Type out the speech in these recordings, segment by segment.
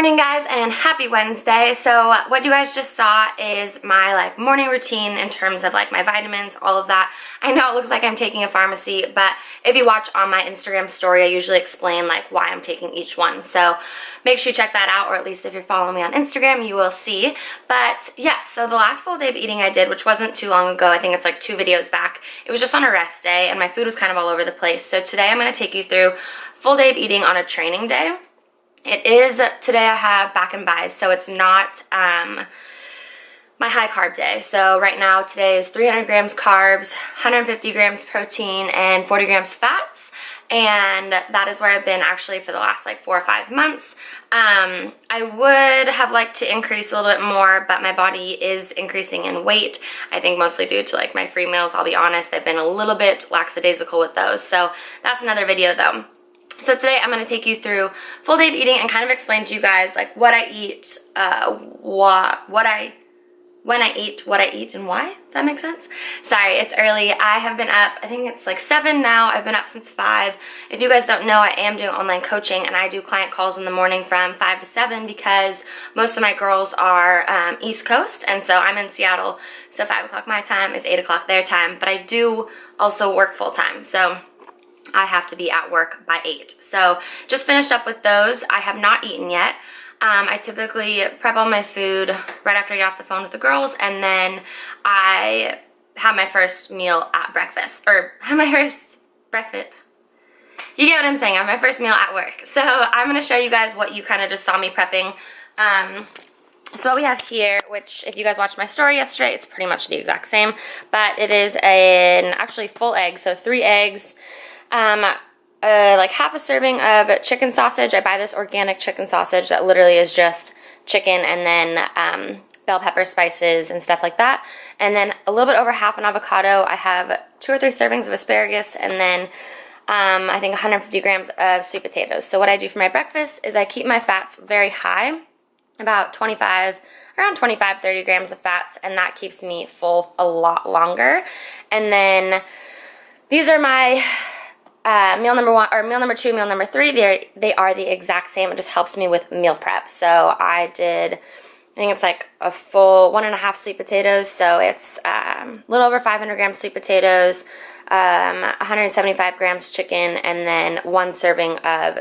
morning, guys, and happy Wednesday. So what you guys just saw is my morning routine in terms of my vitamins, all of that. I know it looks like I'm taking a pharmacy, but if you watch on my Instagram story, I usually explain why I'm taking each one. So make sure you check that out, or at least if you're following me on Instagram, you will see. But yes, so the last full day of eating I did, which wasn't too long ago, I think it's 2 videos back, it was just on a rest day and my food was kind of all over the place. So today I'm going to take you through full day of eating on a training day. It is, today I have back and buys, so it's not my high carb day. So right now, today is 300 grams carbs, 150 grams protein, and 40 grams fats. And that is where I've been actually for the last 4 or 5 months. I would have liked to increase a little bit more, but my body is increasing in weight. I think mostly due to my free meals, I'll be honest. I've been a little bit lackadaisical with those. So that's another video though. So today I'm going to take you through full day of eating and kind of explain to you guys what I eat, when I eat, what I eat, and why, if that makes sense. Sorry, it's early. I have been up, I think it's 7 now. I've been up since 5. If you guys don't know, I am doing online coaching and I do client calls in the morning from 5 to 7 because most of my girls are East Coast, and so I'm in Seattle. So 5 o'clock my time is 8 o'clock their time, but I do also work full time. So I have to be at work by 8. So just finished up with those. I have not eaten yet. I typically prep all my food right after I get off the phone with the girls, and then I have my first meal at breakfast, or have my first breakfast. You get what I'm saying? I have my first meal at work. So I'm going to show you guys what you kind of just saw me prepping. So what we have here, which if you guys watched my story yesterday, it's pretty much the exact same, but it is an actually full egg, so 3 eggs. Half a serving of chicken sausage. I buy this organic chicken sausage that literally is just chicken and then bell pepper spices and stuff like that. And then a little bit over half an avocado. I have 2 or 3 servings of asparagus, and then I think 150 grams of sweet potatoes. So what I do for my breakfast is I keep my fats very high, about around 25, 30 grams of fats, and that keeps me full a lot longer. And then these are my meal number 1, or meal number 2, meal number 3, they are the exact same. It just helps me with meal prep. So I think it's a full 1.5 sweet potatoes. So it's a little over 500 grams sweet potatoes, 175 grams chicken, and then 1 serving of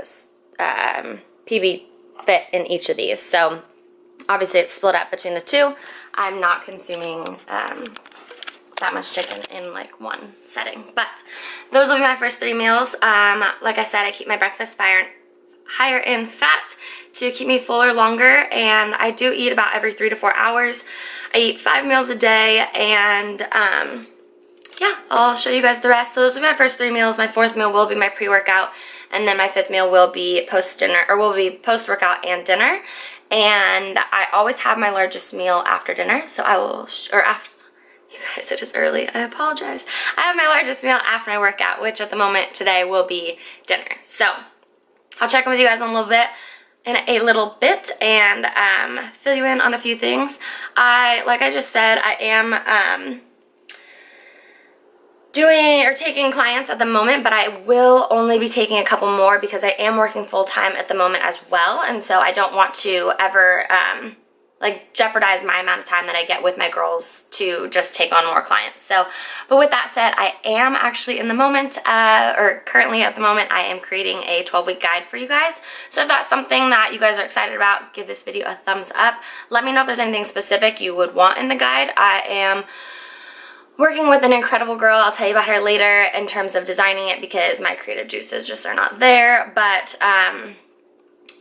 PB Fit in each of these. So obviously it's split up between the 2. I'm not consuming that much chicken in one setting, but those will be my first 3 meals. Like I said, I keep my breakfast higher in fat to keep me fuller longer, and I do eat about every 3 to 4 hours. I eat 5 meals a day, and yeah, I'll show you guys the rest. So those will be my first 3 meals. My 4th meal will be my pre-workout, and then my 5th meal will be post-dinner, or will be post-workout and dinner. And I always have my largest meal after dinner, so I will, you guys, it is early. I apologize. I have my largest meal after my workout, which at the moment today will be dinner. So I'll check in with you guys in a little bit and fill you in on a few things. Like I just said, I am taking clients at the moment, but I will only be taking a couple more because I am working full time at the moment as well, and so I don't want to ever jeopardize my amount of time that I get with my girls to just take on more clients. So, but with that said, I am actually in the moment, or currently at the moment, I am creating a 12-week guide for you guys. So if that's something that you guys are excited about, give this video a thumbs up. Let me know if there's anything specific you would want in the guide. I am working with an incredible girl. I'll tell you about her later in terms of designing it because my creative juices just are not there. But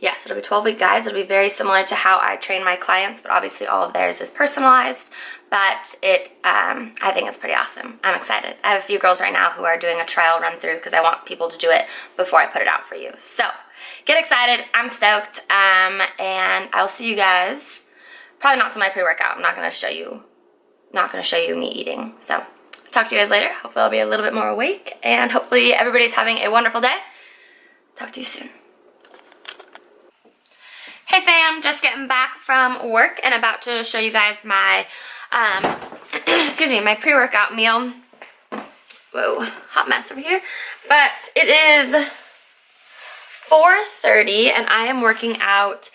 yes, it'll be 12-week guides. It'll be very similar to how I train my clients, but obviously all of theirs is personalized. But I think it's pretty awesome. I'm excited. I have a few girls right now who are doing a trial run through because I want people to do it before I put it out for you. So get excited. I'm stoked. And I'll see you guys. Probably not to my pre-workout. I'm not going to show you me eating. So talk to you guys later. Hopefully I'll be a little bit more awake, and hopefully everybody's having a wonderful day. Talk to you soon. Hey fam, just getting back from work and about to show you guys my, excuse me, my pre-workout meal. Whoa, hot mess over here. But it is 4:30 and I am working out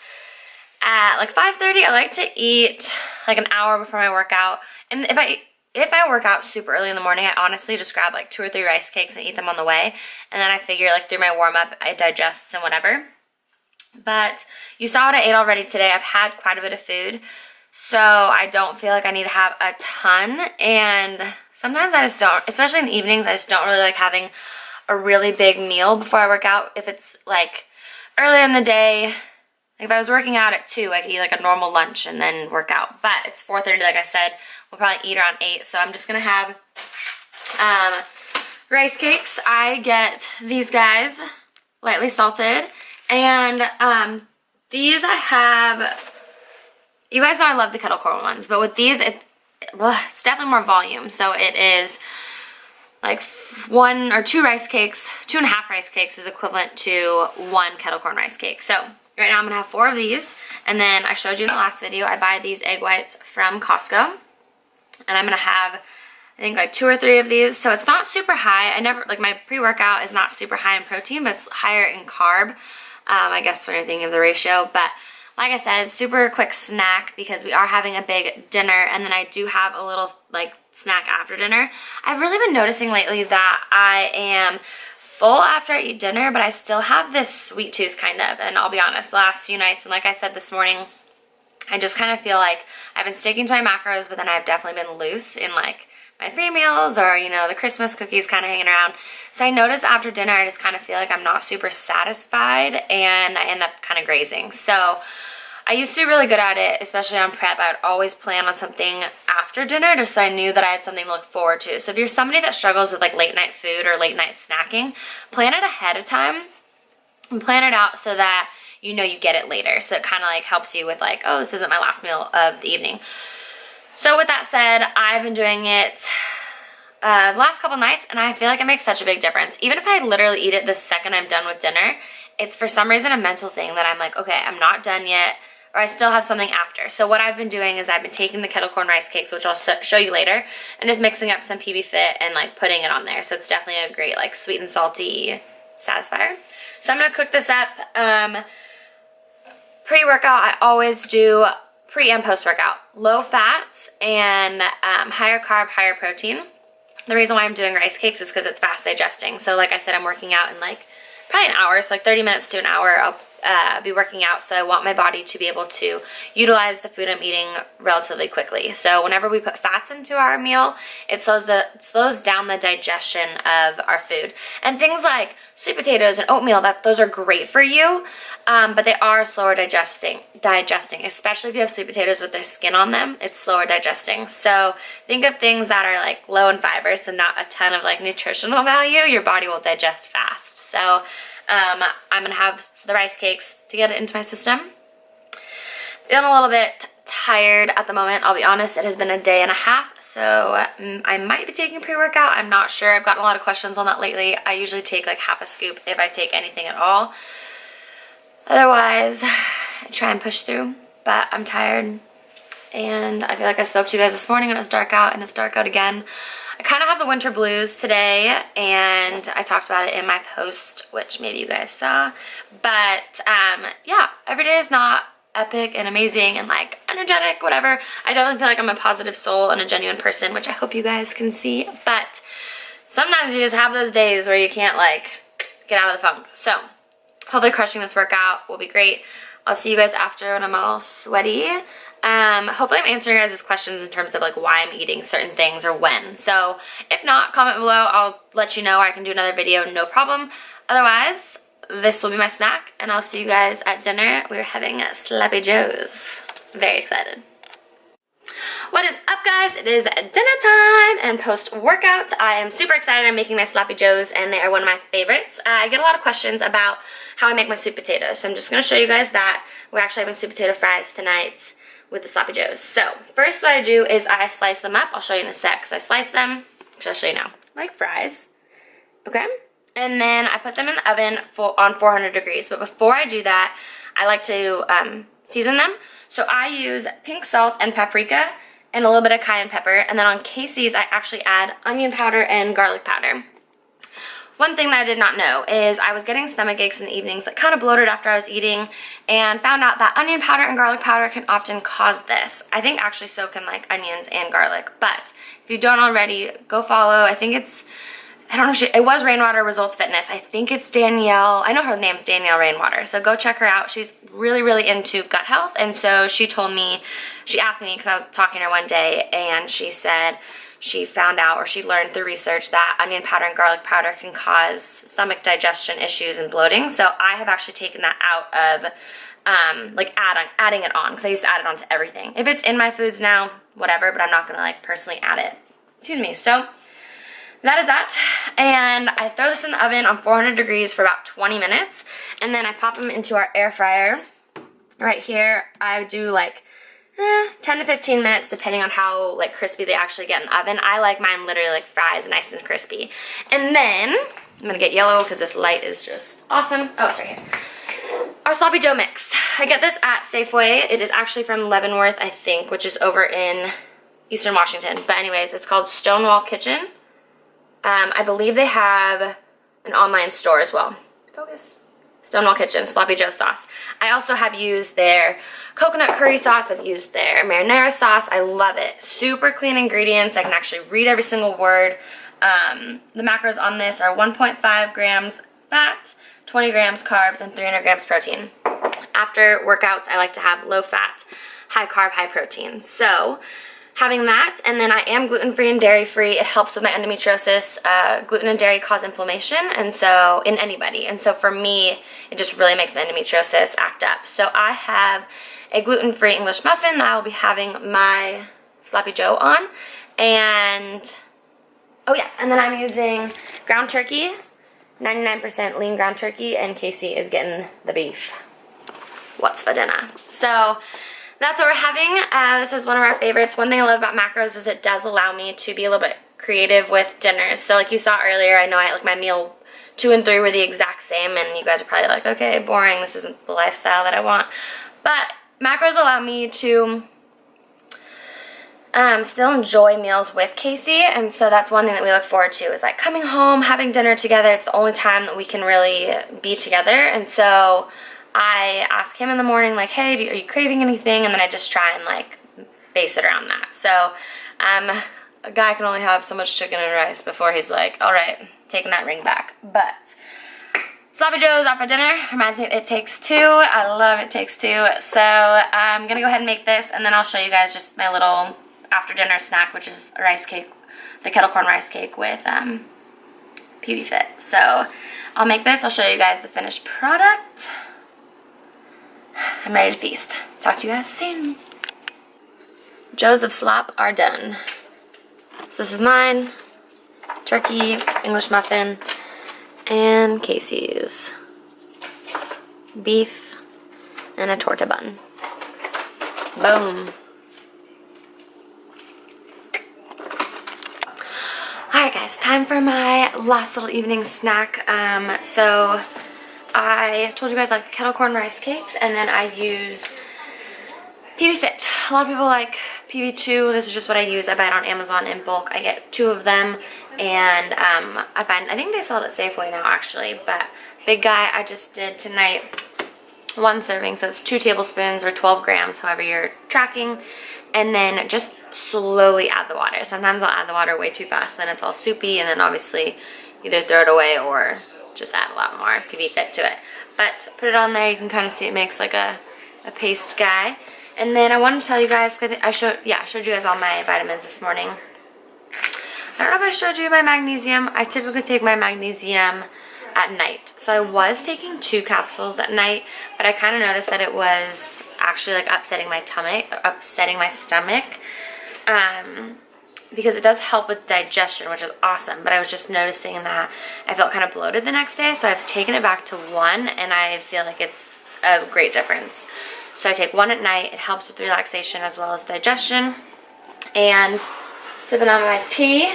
At like 5:30, I like to eat like an hour before my workout. And if I work out super early in the morning, I honestly just grab like 2 or 3 rice cakes and eat them on the way. And then I figure like through my warm-up, it digests and whatever. But you saw what I ate already today. I've had quite a bit of food, so I don't feel like I need to have a ton. And sometimes I just don't, especially in the evenings, I just don't really like having a really big meal before I work out. If it's like earlier in the day, like if I was working out at 2, I could eat like a normal lunch and then work out. But it's 4:30, like I said. We'll probably eat around 8, so I'm just gonna have rice cakes. I get these guys, lightly salted, and these I have, you guys know I love the kettle corn ones, but with these, it's definitely more volume. So it is like 1 or 2 rice cakes, 2.5 rice cakes is equivalent to 1 kettle corn rice cake. So right now I'm gonna have 4 of these, and then I showed you in the last video, I buy these egg whites from Costco, and I'm gonna have, I think like 2 or 3 of these. So it's not super high. I never, like my pre-workout is not super high in protein, but it's higher in carb. I guess when you're thinking of the ratio, but like I said, super quick snack because we are having a big dinner, and then I do have a little like snack after dinner. I've really been noticing lately that I am full after I eat dinner, but I still have this sweet tooth kind of, and I'll be honest, the last few nights, and like I said this morning, I just kind of feel like I've been sticking to my macros, but then I've definitely been loose in like my free meals or, you know, the Christmas cookies kind of hanging around. So I noticed after dinner, I just kind of feel like I'm not super satisfied, and I end up kind of grazing. So I used to be really good at it, especially on prep. I would always plan on something after dinner just so I knew that I had something to look forward to. So if you're somebody that struggles with like late night food or late night snacking, plan it ahead of time and plan it out so that you know you get it later. So it kind of like helps you with like, oh, this isn't my last meal of the evening. So with that said, I've been doing it the last couple nights, and I feel like it makes such a big difference. Even if I literally eat it the second I'm done with dinner, it's for some reason a mental thing that I'm like, okay, I'm not done yet, or I still have something after. So what I've been doing is I've been taking the kettle corn rice cakes, which I'll show you later, and just mixing up some PB Fit and like putting it on there. So it's definitely a great like sweet and salty satisfier. So I'm gonna cook this up. Pre-workout, I always do pre and post-workout. Low fats and higher carb, higher protein. The reason why I'm doing rice cakes is because it's fast digesting. So like I said, I'm working out in like probably an hour, so like 30 minutes to an hour. I'll be working out, so I want my body to be able to utilize the food I'm eating relatively quickly. So whenever we put fats into our meal, it slows down the digestion of our food. And things like sweet potatoes and oatmeal, those are great for you, but they are slower digesting, especially if you have sweet potatoes with their skin on them. It's slower digesting. So think of things that are like low in fiber, so not a ton of like nutritional value. Your body will digest fast. So I'm gonna have the rice cakes to get it into my system. Feeling a little bit tired at the moment, I'll be honest. It has been a day and a half, so I might be taking pre-workout. I'm not sure. I've gotten a lot of questions on that lately. I usually take like half a scoop if I take anything at all. Otherwise, I try and push through, but I'm tired. And I feel like I spoke to you guys this morning when it was dark out, and it's dark out again. I kind of have the winter blues today, and I talked about it in my post, which maybe you guys saw. But yeah, every day is not epic and amazing and like energetic, whatever. I definitely feel like I'm a positive soul and a genuine person, which I hope you guys can see. But sometimes you just have those days where you can't like get out of the funk. So hopefully crushing this workout will be great. I'll see you guys after when I'm all sweaty. Hopefully I'm answering your guys' questions in terms of like why I'm eating certain things or when. So if not, comment below. I'll let you know, or I can do another video, no problem. Otherwise, this will be my snack, and I'll see you guys at dinner. We're having Sloppy Joes. Very excited. What is up, guys? It is dinner time and post-workout. I am super excited. I'm making my Sloppy Joes, and they are one of my favorites. I get a lot of questions about how I make my sweet potatoes, so I'm just going to show you guys that. We're actually having sweet potato fries tonight with the Sloppy Joes. So first what I do is I slice them up. I'll show you in a sec. So I slice them, which I'll show you now, like fries. Okay? And then I put them in the oven on 400 degrees. But before I do that, I like to season them. So I use pink salt and paprika and a little bit of cayenne pepper. And then on Casey's, I actually add onion powder and garlic powder. one thing that I did not know is I was getting stomach aches in the evenings, like kind of bloated after I was eating, and found out that onion powder and garlic powder can often cause this. I think actually so can like onions and garlic, but if you don't already, go follow, I think it's, I don't know, it was Rainwater Results Fitness. I think it's Danielle. I know her name's Danielle Rainwater, so go check her out. She's really, really into gut health, and so she told me, she asked me because I was talking to her one day, and she said she found out, or she learned through research, that onion powder and garlic powder can cause stomach digestion issues and bloating. So I have actually taken that out of like adding it on, because I used to add it on to everything. If it's in my foods now, whatever, but I'm not gonna like personally add it. Excuse me. So that is that, and I throw this in the oven on 400 degrees for about 20 minutes, and then I pop them into our air fryer. Right here, I do like 10 to 15 minutes depending on how like crispy they actually get in the oven. I like mine literally like fries, nice and crispy. And then, I'm gonna get yellow because this light is just awesome. Oh, it's right here. Our Sloppy Joe mix. I get this at Safeway. It is actually from Leavenworth, I think, which is over in Eastern Washington. But anyways, it's called Stonewall Kitchen. I believe they have an online store as well. Focus. Stonewall Kitchen, Sloppy Joe sauce. I also have used their coconut curry sauce. I've used their marinara sauce. I love it. Super clean ingredients. I can actually read every single word. The macros on this are 1.5 grams fat, 20 grams carbs, and 300 grams protein. After workouts, I like to have low fat, high carb, high protein. So having that, and then I am gluten-free and dairy-free. It helps with my endometriosis. Gluten and dairy cause inflammation, and so in anybody. And so for me, it just really makes my endometriosis act up. So I have a gluten-free English muffin that I'll be having my Sloppy Joe on. And, oh yeah, and then I'm using ground turkey, 99% lean ground turkey, and Casey is getting the beef. What's for dinner? So that's what we're having. This is one of our favorites. One thing I love about macros is it does allow me to be a little bit creative with dinners. So like you saw earlier, I know like my meal 2 and 3 were the exact same, and you guys are probably like, okay, boring, this isn't the lifestyle that I want. But macros allow me to still enjoy meals with Casey, and so that's one thing that we look forward to, is like coming home, having dinner together. It's the only time that we can really be together, and so I ask him in the morning, like, hey, are you craving anything? And then I just try and like base it around that. So a guy can only have so much chicken and rice before he's like, all right, taking that ring back. But Sloppy Joe's out for dinner. Reminds me of It Takes Two. I love It Takes Two. So I'm gonna go ahead and make this, and then I'll show you guys just my little after dinner snack, which is a rice cake, the kettle corn rice cake with PB Fit. So I'll make this, I'll show you guys the finished product. I'm ready to feast. Talk to you guys soon. Joe's of slop are done. So this is mine, turkey, English muffin, and Casey's beef and a torta bun. Boom. Alright guys, time for my last little evening snack. So I told you guys like kettle corn rice cakes, and then I use PB Fit. A lot of people like PB2. This is just what I use. I buy it on Amazon in bulk. I get 2 of them, and I think they sell it at Safeway now actually, but Big Guy, I just did tonight 1 serving, so it's 2 tablespoons or 12 grams, however you're tracking, and then just slowly add the water. Sometimes I'll add the water way too fast, then it's all soupy, and then obviously either throw it away or just add a lot more PB Fit to it. But put it on there, you can kind of see it makes like a paste guy. And then I wanted to tell you guys, I showed you guys all my vitamins this morning. I don't know if I showed you my magnesium. I typically take my magnesium at night. So I was taking 2 capsules at night, but I kind of noticed that it was actually like upsetting my stomach. Because it does help with digestion, which is awesome, but I was just noticing that I felt kind of bloated the next day, so I've taken it back to 1, and I feel like it's a great difference. So I take 1 at night. It helps with relaxation as well as digestion. And sipping on my tea,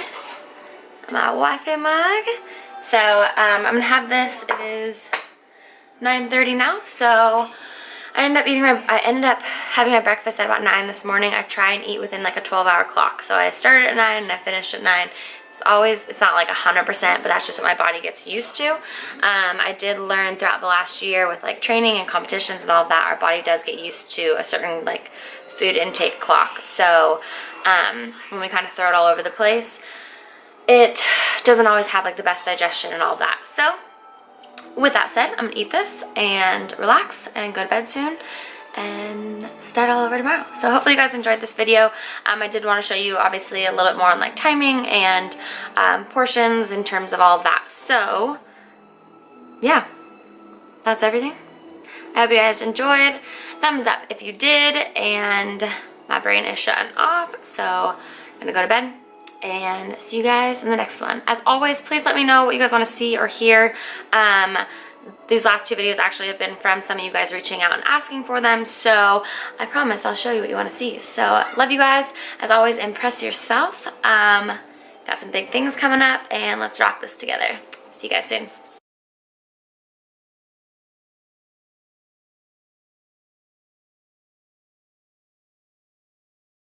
my YBBY mug. So I'm gonna have this. It is 9:30 now, so I ended up having my breakfast at about 9 this morning. I try and eat within like a 12-hour clock. So I started at 9 and I finished at 9. It's not like 100%, but that's just what my body gets used to. I did learn throughout the last year with like training and competitions and all of that, our body does get used to a certain like food intake clock. So when we kind of throw it all over the place, it doesn't always have like the best digestion and all that. So with that said, I'm gonna eat this and relax and go to bed soon and start all over tomorrow. So hopefully you guys enjoyed this video. I did want to show you obviously a little bit more on like timing and portions in terms of all of that. So yeah, that's everything. I hope you guys enjoyed. Thumbs up if you did, and my brain is shutting off, so I'm gonna go to bed and see you guys in the next one. As always, please let me know what you guys want to see or hear. These last 2 videos actually have been from some of you guys reaching out and asking for them, so I promise I'll show you what you want to see. So love you guys. As always, impress yourself. Got some big things coming up, and let's rock this together. See you guys soon.